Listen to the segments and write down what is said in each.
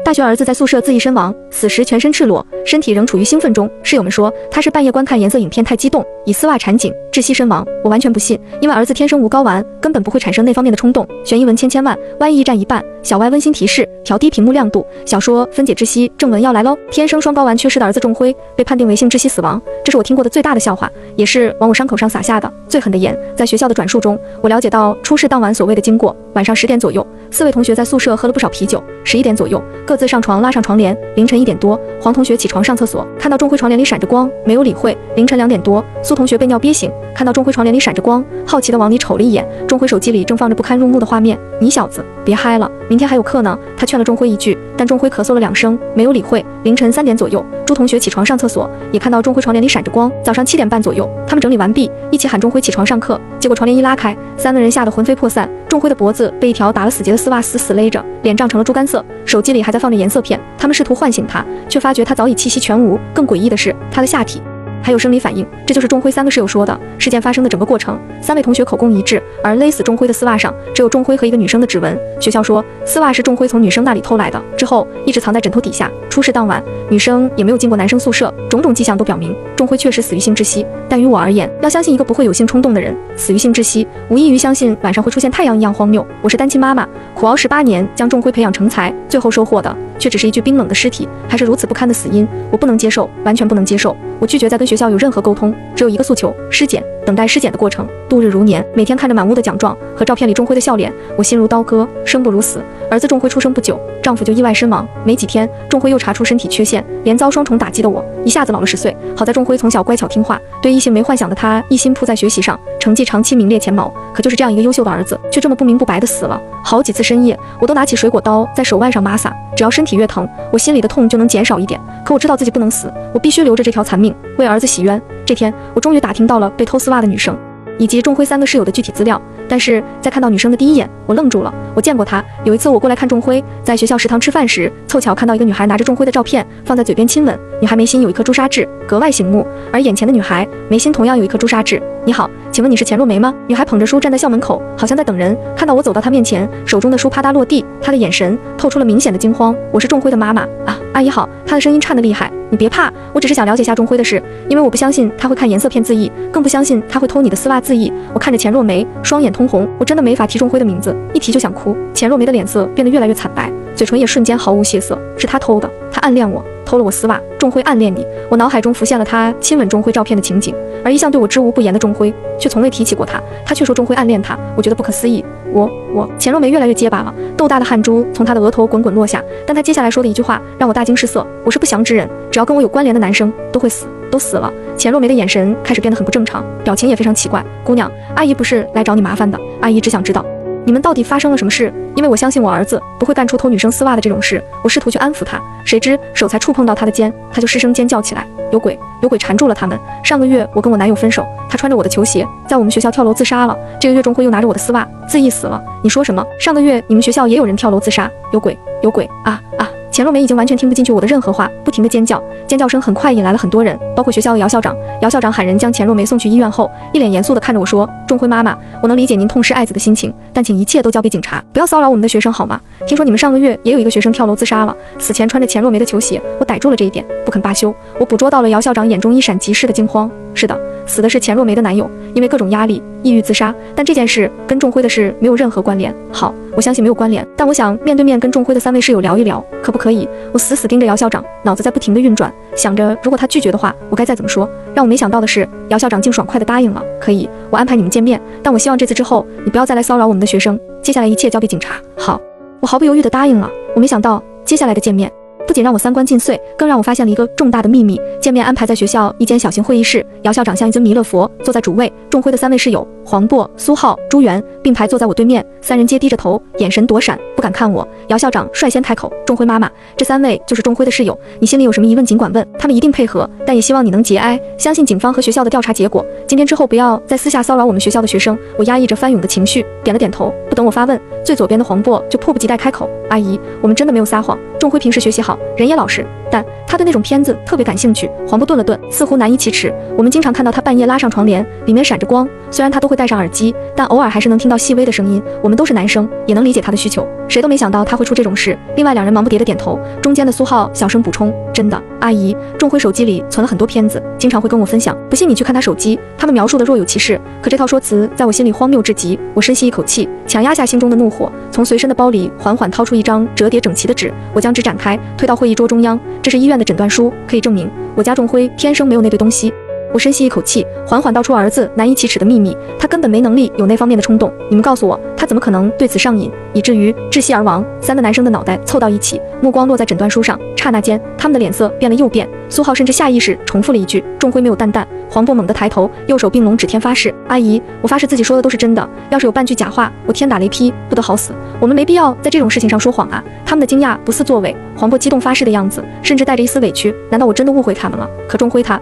大学儿子在宿舍自缢身亡，死时全身赤裸，身体仍处于兴奋中。室友们说他是半夜观看颜色影片太激动，以丝袜缠颈窒息身亡。我完全不信，因为儿子天生无睾丸，根本不会产生那方面的冲动。悬疑文千万，歪意占一半。小歪温馨提示：调低屏幕亮度。小说分解窒息正文要来喽！天生双睾丸缺失的儿子仲辉被判定为性窒息死亡，这是我听过的最大的笑话，也是往我伤口上撒下的最狠的盐。在学校的转述中，我了解到出事当晚所谓的经过。晚上10点左右，4位同学在宿舍喝了不少啤酒。11点左右，各自上床拉上床帘。凌晨1点多，黄同学起床上厕所，看到仲辉床帘里闪着光，没有理会。凌晨2点多，苏同学被尿憋醒，看到仲辉床帘里闪着光，好奇地往里瞅了一眼。仲辉手机里正放着不堪入目的画面。你小子别嗨了，明天还有课呢。他劝了仲辉一句，但仲辉咳嗽了2声，没有理会。凌晨3点左右，朱同学起床上厕所，也看到仲辉床帘里闪着光。早上7点半左右，他们整理完毕，一起喊仲辉起床上课，结果床帘一拉开，3个人吓得魂飞魄散。仲辉的脖子被一条打了死结的丝袜死死勒着，脸涨成了猪肝色，手机里还在放着颜色片。他们试图唤醒他，却发觉他早已气息全无。更诡异的是，他的下体还有生理反应，这就是仲辉3个室友说的。事件发生的整个过程，3位同学口供一致，而勒死仲辉的丝袜上只有仲辉和一个女生的指纹。学校说丝袜是仲辉从女生那里偷来的，之后一直藏在枕头底下。出事当晚，女生也没有进过男生宿舍，种种迹象都表明仲辉确实死于性窒息。但于我而言，要相信一个不会有性冲动的人死于性窒息，无异于相信晚上会出现太阳一样荒谬。我是单亲妈妈，苦熬18年将仲辉培养成才，最后收获的却只是一具冰冷的尸体，还是如此不堪的死因。我不能接受，完全不能接受。我拒绝再跟学校有任何沟通，只有一个诉求：尸检。等待尸检的过程，度日如年。每天看着满屋的奖状和照片里仲辉的笑脸，我心如刀割，生不如死。儿子仲辉出生不久，丈夫就意外身亡。没几天，仲辉又查出身体缺陷，连遭双重打击的我一下子老了10岁。好在仲辉从小乖巧听话，对异性没幻想的他一心扑在学习上，成绩长期名列前茅。可就是这样一个优秀的儿子，却这么不明不白的死了。好几次深夜，我都拿起水果刀在手腕上抹撒，只要身体越疼，我心里的痛就能减少一点。可我知道自己不能死，我必须留着这条残命，为儿子洗冤。这天，我终于打听到了被偷丝袜的女生以及仲辉3个室友的具体资料，但是在看到女生的第一眼，我愣住了。我见过她，有一次我过来看仲辉，在学校食堂吃饭时，凑巧看到一个女孩拿着仲辉的照片放在嘴边亲吻，女孩眉心有一颗朱砂痣，格外醒目，而眼前的女孩眉心同样有一颗朱砂痣。你好，请问你是钱若梅吗？女孩捧着书站在校门口，好像在等人。看到我走到她面前，手中的书啪嗒落地，她的眼神透出了明显的惊慌。我是仲辉的妈妈啊，阿姨好。她的声音颤得厉害。你别怕，我只是想了解下仲辉的事，因为我不相信他会看颜色片自缢，更不相信他会偷你的丝袜自缢。我看着钱若梅，双眼通红，我真的没法提仲辉的名字，一提就想哭。钱若梅的脸色变得越来越惨白，嘴唇也瞬间毫无血色。是他偷的，他暗恋我，偷了我丝袜。仲辉暗恋你，我脑海中浮现了他亲吻仲辉照片的情景，而一向对我知无不言的仲辉却从未提起过他，他却说仲辉暗恋他，我觉得不可思议。钱若梅越来越结巴了，豆大的汗珠从她的额头滚滚落下，但她接下来说的一句话让我大惊失色：我是不祥之人，只要跟我有关联的男生都会死，都死了。钱若梅的眼神开始变得很不正常，表情也非常奇怪。姑娘，阿姨不是来找你麻烦的，阿姨只想知道你们到底发生了什么事？因为我相信我儿子不会干出偷女生丝袜的这种事。我试图去安抚他，谁知手才触碰到他的肩，他就失声尖叫起来。有鬼，有鬼缠住了他们。上个月我跟我男友分手，他穿着我的球鞋在我们学校跳楼自杀了。这个月仲辉又拿着我的丝袜自缢死了。你说什么？上个月你们学校也有人跳楼自杀？有鬼，有鬼啊啊！钱若梅已经完全听不进去我的任何话，不停地尖叫，尖叫声很快引来了很多人，包括学校的姚校长。姚校长喊人将钱若梅送去医院后，一脸严肃地看着我说：仲辉妈妈，我能理解您痛失爱子的心情，但请一切都交给警察，不要骚扰我们的学生好吗？听说你们上个月也有一个学生跳楼自杀了，死前穿着钱若梅的球鞋，我逮住了这一点，不肯罢休。我捕捉到了姚校长眼中一闪即逝的惊慌。是的，死的是钱若梅的男友，因为各种压力抑郁自杀，但这件事跟仲辉的事没有任何关联。好，我相信没有关联，但我想面对面跟仲辉的3位室友聊一聊，可不可以？我死死盯着姚校长，脑子在不停地运转，想着如果他拒绝的话，我该再怎么说。让我没想到的是，姚校长竟爽快地答应了。可以，我安排你们见面，但我希望这次之后你不要再来骚扰我们的学生，接下来一切交给警察。好，我毫不犹豫地答应了。我没想到接下来的见面不仅让我3观尽碎，更让我发现了一个重大的秘密。见面安排在学校一间小型会议室，姚校长像一尊弥勒佛坐在主位，仲辉的3位室友黄渤、苏浩、朱元并排坐在我对面，3人皆低着头，眼神躲闪，不敢看我。姚校长率先开口：仲辉妈妈，这3位就是仲辉的室友，你心里有什么疑问尽管问，他们一定配合，但也希望你能节哀，相信警方和学校的调查结果。今天之后不要再私下骚扰我们学校的学生。我压抑着翻涌的情绪，点了点头。不等我发问，最左边的黄渤就迫不及待开口：阿姨，我们真的没有撒谎，仲辉平时学习好，人也老实，但他对那种片子特别感兴趣。黄渤顿了顿，似乎难以启齿。我们经常看到他半夜拉上床帘，里面闪着光，虽然他都会戴上耳机，但偶尔还是能听到细微的声音。我们都是男生，也能理解他的需求，谁都没想到他会出这种事。另外两人忙不迭的点头，中间的苏浩小声补充：真的，阿姨，仲辉手机里存了很多片子，经常会跟我分享，不信你去看他手机。他们描述的若有其事，可这套说辞在我心里荒谬至极。我深吸一口气，强压下心中的怒火，从随身的包里缓缓掏出一张折叠整齐的纸。我将纸展开，推到会议桌中央。这是医院的诊断书，可以证明我家仲辉天生没有那对东西。我深吸一口气，缓缓道出儿子难以启齿的秘密，他根本没能力有那方面的冲动。你们告诉我，他怎么可能对此上瘾，以至于窒息而亡？3个男生的脑袋凑到一起，目光落在诊断书上，刹那间，他们的脸色变了又变。苏浩甚至下意识重复了一句：仲辉没有蛋蛋。黄渤猛地抬头，右手并拢指天发誓：阿姨，我发誓自己说的都是真的，要是有半句假话，我天打雷劈，不得好死。我们没必要在这种事情上说谎啊！他们的惊讶不似作伪，黄渤激动发誓的样子，甚至带着一丝委屈。难道我真的误会他们了？可仲辉他……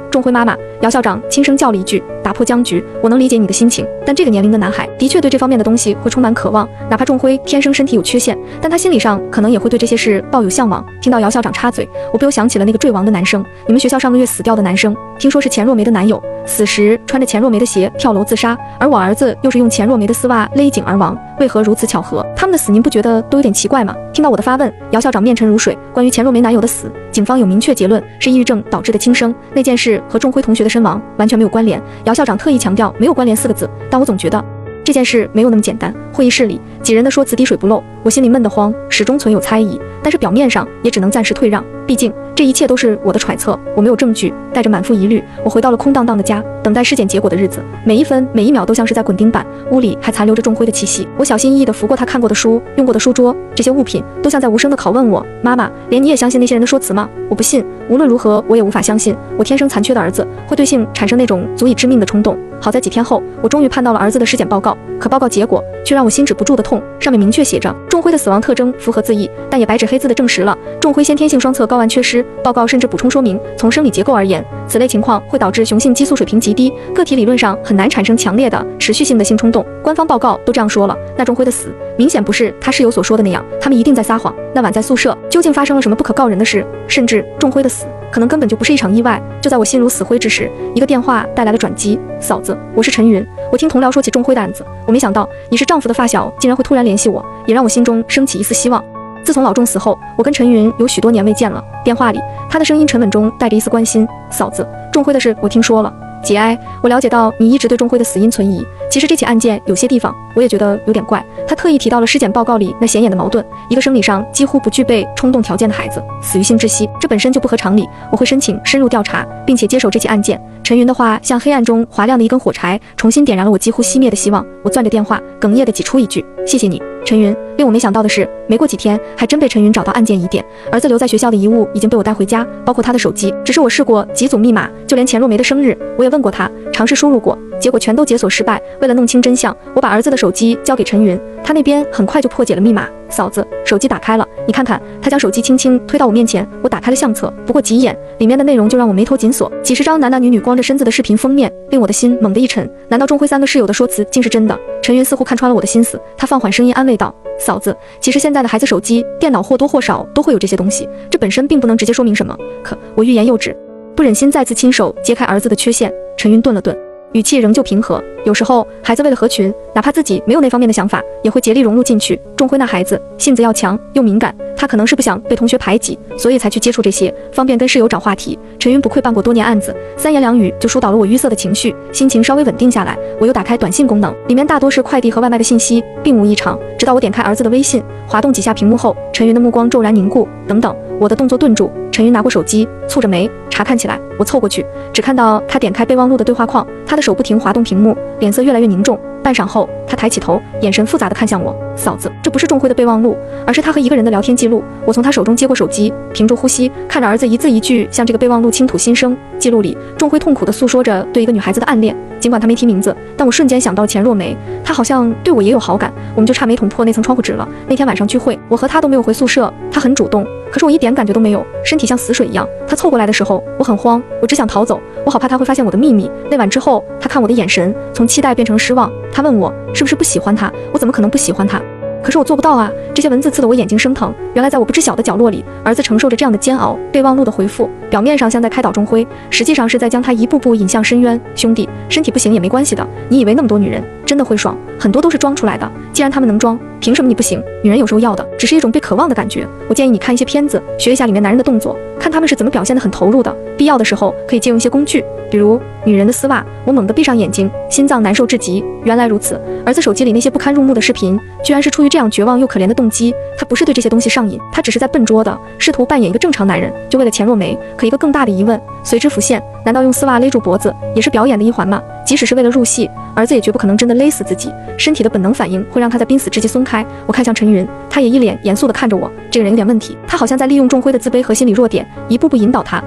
仲辉妈妈，姚校长轻声叫了一句，打破僵局。我能理解你的心情，但这个年龄的男孩的确对这方面的东西会充满渴望。哪怕仲辉天生身体有缺陷，但他心理上可能也会对这些事抱有向往。听到姚校长插嘴，我不由想起了那个坠亡的男生，你们学校上个月死掉的男生，听说是钱若梅的男友，死时穿着钱若梅的鞋跳楼自杀，而我儿子又是用钱若梅的丝袜勒颈而亡，为何如此巧合？他们的死您不觉得都有点奇怪吗？听到我的发问，姚校长面沉如水。关于钱若梅男友的死，警方有明确结论，是抑郁症导致的轻生。那件事和仲辉同学的身亡完全没有关联。姚校长特意强调没有关联4个字，但我总觉得这件事没有那么简单。会议室里，几人的说辞滴水不漏，我心里闷得慌，始终存有猜疑，但是表面上也只能暂时退让。毕竟这一切都是我的揣测，我没有证据。带着满腹疑虑，我回到了空荡荡的家，等待尸检结果的日子，每一分每一秒都像是在滚钉板。屋里还残留着仲辉的气息，我小心翼翼地拂过他看过的书，用过的书桌，这些物品都像在无声地拷问我：妈妈，连你也相信那些人的说辞吗？我不信，无论如何我也无法相信我天生残缺的儿子会对性产生那种足以致命的冲动。好在几天后，我终于盼到了儿子的尸检报告，可报告结果却让我心止不住的痛。上面明确写着，仲辉的死亡特征符合自缢，但也白纸黑字的证实了仲辉先天性双侧睾丸缺失。报告甚至补充说明，从生理结构而言，此类情况会导致雄性激素水平极低，个体理论上很难产生强烈的持续性的性冲动。官方报告都这样说了，那仲辉的死明显不是他室友所说的那样，他们一定在撒谎。那晚在宿舍究竟发生了什么不可告人的事？甚至仲辉的死可能根本就不是一场意外。就在我心如死灰之时，一个电话带来了转机。嫂子，我是陈云，我听同僚说起仲辉的案子，我没想到你是丈夫的发小竟然会突然联系我，也让我心中升起一丝希望。自从老仲死后，我跟陈云有许多年未见了。电话里，他的声音沉稳中带着一丝关心。嫂子，仲辉的事我听说了。节哀，我了解到你一直对仲辉的死因存疑。其实这起案件有些地方我也觉得有点怪。他特意提到了尸检报告里那显眼的矛盾，一个生理上几乎不具备冲动条件的孩子死于性窒息，这本身就不合常理。我会申请深入调查，并且接手这起案件。陈云的话像黑暗中划亮的一根火柴，重新点燃了我几乎熄灭的希望。我攥着电话，哽咽地挤出一句：谢谢你，陈云。令我没想到的是，没过几天，还真被陈云找到案件疑点。儿子留在学校的遗物已经被我带回家，包括他的手机。只是我试过几组密码，就连钱若梅的生日，我也问过他，尝试输入过，结果全都解锁失败。为了弄清真相，我把儿子的手机交给陈云，他那边很快就破解了密码。嫂子，手机打开了，你看看。他将手机轻轻推到我面前，我打开了相册，不过几眼，里面的内容就让我眉头紧锁。几十张男男女女光着身子的视频封面，令我的心猛地一沉。难道仲辉3个室友的说辞竟是真的？陈云似乎看穿了我的心思，他放缓声音安慰道：嫂子，其实现在的孩子手机、电脑或多或少都会有这些东西，这本身并不能直接说明什么。可我欲言又止，不忍心再次亲手揭开儿子的缺陷。陈云顿了顿，语气仍旧平和。有时候孩子为了合群，哪怕自己没有那方面的想法，也会竭力融入进去。仲辉那孩子性子要强又敏感，他可能是不想被同学排挤，所以才去接触这些，方便跟室友找话题。陈云不愧办过多年案子，3言2语就疏导了我淤塞的情绪，心情稍微稳定下来。我又打开短信功能，里面大多是快递和外卖的信息，并无异常。直到我点开儿子的微信，滑动几下屏幕后，陈云的目光骤然凝固。等等，我的动作顿住。陈云拿过手机，蹙着眉查看起来。我凑过去，只看到他点开备忘录的对话框，他的手不停滑动屏幕，脸色越来越凝重。半晌后，他抬起头，眼神复杂地看向我。嫂子，这不是仲辉的备忘录，而是他和一个人的聊天记录。我从他手中接过手机，屏住呼吸，看着儿子一字一句向这个备忘录倾吐心声。记录里，仲辉痛苦地诉说着对一个女孩子的暗恋，尽管他没提名字，但我瞬间想到了钱若梅，她好像对我也有好感，我们就差没捅破那层窗户纸了。那天晚上聚会，我和他都没有回宿舍，他很主动，可是我一点感觉都没有，身体像死水一样。他凑过来的时候，我很慌，我只想逃走，我好怕他会发现我的秘密。那晚之后，他看我的眼神从期待变成了失望。他问我是不是不喜欢他，我怎么可能不喜欢他？可是我做不到啊！这些文字刺得我眼睛生疼。原来在我不知晓的角落里，儿子承受着这样的煎熬。备忘录的回复，表面上像在开导钟辉，实际上是在将他一步步引向深渊。兄弟，身体不行也没关系的。你以为那么多女人真的会爽？很多都是装出来的。既然他们能装，凭什么你不行？女人有时候要的只是一种被渴望的感觉。我建议你看一些片子，学一下里面男人的动作，看他们是怎么表现得很投入的。必要的时候可以借用一些工具，比如女人的丝袜。我猛地闭上眼睛，心脏难受至极。原来如此，儿子手机里那些不堪入目的视频，居然是出于这样绝望又可怜的动机。他不是对这些东西上瘾，他只是在笨拙的试图扮演一个正常男人，就为了钱若梅。可一个更大的疑问随之浮现，难道用丝袜勒住脖子也是表演的一环吗？即使是为了入戏，儿子也绝不可能真的勒死自己。身体的本能反应会让他在濒死之际松开。我看向陈云，他也一脸严肃地看着我。这个人有点问题，他好像在利用钟辉的自卑和心理弱点，一步步引导他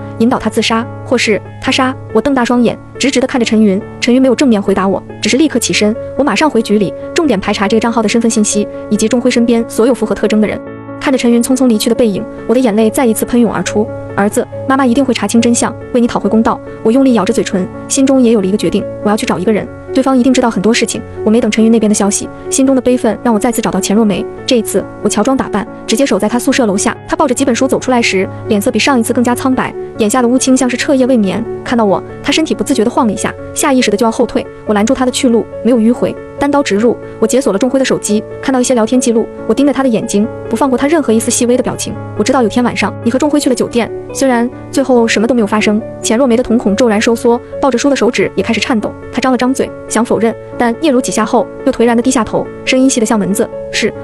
自杀，或是他杀。我瞪大双眼，直直地看着陈云。陈云没有正面回答我，只是立刻起身。我马上回局里，重点排查这个账号的身份信息，以及钟辉身边所有符合特征的人。看着陈云匆匆离去的背影，我的眼泪再一次喷涌而出。儿子，妈妈一定会查清真相，为你讨回公道。我用力咬着嘴唇，心中也有了一个决定，我要去找一个人，对方一定知道很多事情。我没等陈云那边的消息，心中的悲愤让我再次找到钱若梅。这一次我乔装打扮，直接守在她宿舍楼下。她抱着几本书走出来时，脸色比上一次更加苍白，眼下的乌青像是彻夜未眠。看到我，她身体不自觉地晃了一下，下意识的就要后退。我拦住她的去路，没有迂回，单刀直入。我解锁了钟辉的手机，看到一些聊天记录。我盯着他的眼睛，不放过他任何一丝细微的表情。我知道有天晚上你和钟辉去了酒店，虽然最后什么都没有发生。钱若梅的瞳孔骤然收缩，抱着书的手指也开始颤抖。她张了张嘴想否认，但嗫嚅几下后又颓然地低下头，声音细得像蚊子。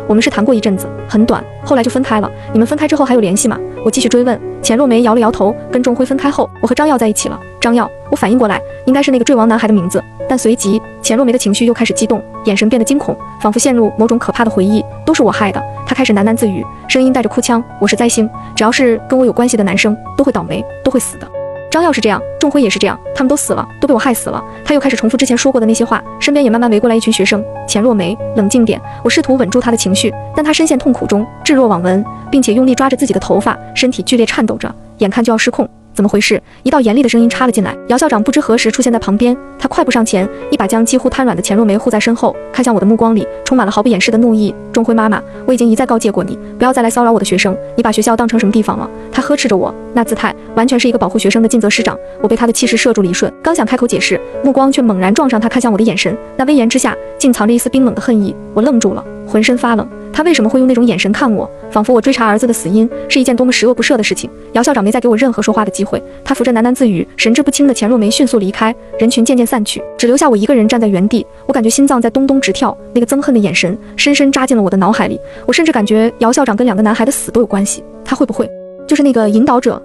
我们是谈过一阵子，很短，后来就分开了。你们分开之后还有联系吗？我继续追问。钱若梅摇了摇头，跟钟辉分开后，我和张耀在一起了。张耀，我反应过来，应该是那个坠亡男孩的名字，但随即钱若梅的情绪又开始激动，眼神变得惊恐，仿佛陷入某种可怕的回忆。都是我害的。她开始喃喃自语，声音带着哭腔。我是灾星，只要是跟我有关系的男生都会倒霉，都会死的。张耀是这样，钟辉也是这样，他们都死了，都被我害死了。他又开始重复之前说过的那些话，身边也慢慢围过来一群学生。钱若梅，冷静点。我试图稳住他的情绪，但他深陷痛苦中，置若罔闻，并且用力抓着自己的头发，身体剧烈颤抖着，眼看就要失控。怎么回事？一道严厉的声音插了进来。姚校长不知何时出现在旁边，他快步上前，一把将几乎瘫软的钱若梅护在身后，看向我的目光里充满了毫不掩饰的怒意。钟辉妈妈，我已经一再告诫过你，不要再来骚扰我的学生，你把学校当成什么地方了？他呵斥着我，那姿态完全是一个保护学生的尽责师长。我被他的气势摄住了一瞬，刚想开口解释，目光却猛然撞上他看向我的眼神，那威严之下竟藏着一丝冰冷的恨意。我愣住了，浑身发冷。他为什么会用那种眼神看我？仿佛我追查儿子的死因是一件多么十恶不赦的事情。姚校长没再给我任何说话的机会，他扶着喃喃自语、神志不清的钱若梅迅速离开，人群渐渐散去，只留下我一个人站在原地。我感觉心脏在咚咚直跳，那个憎恨的眼神深深扎进了我的脑海里。我甚至感觉姚校长跟两个男孩的死都有关系，他会不会就是那个引导者？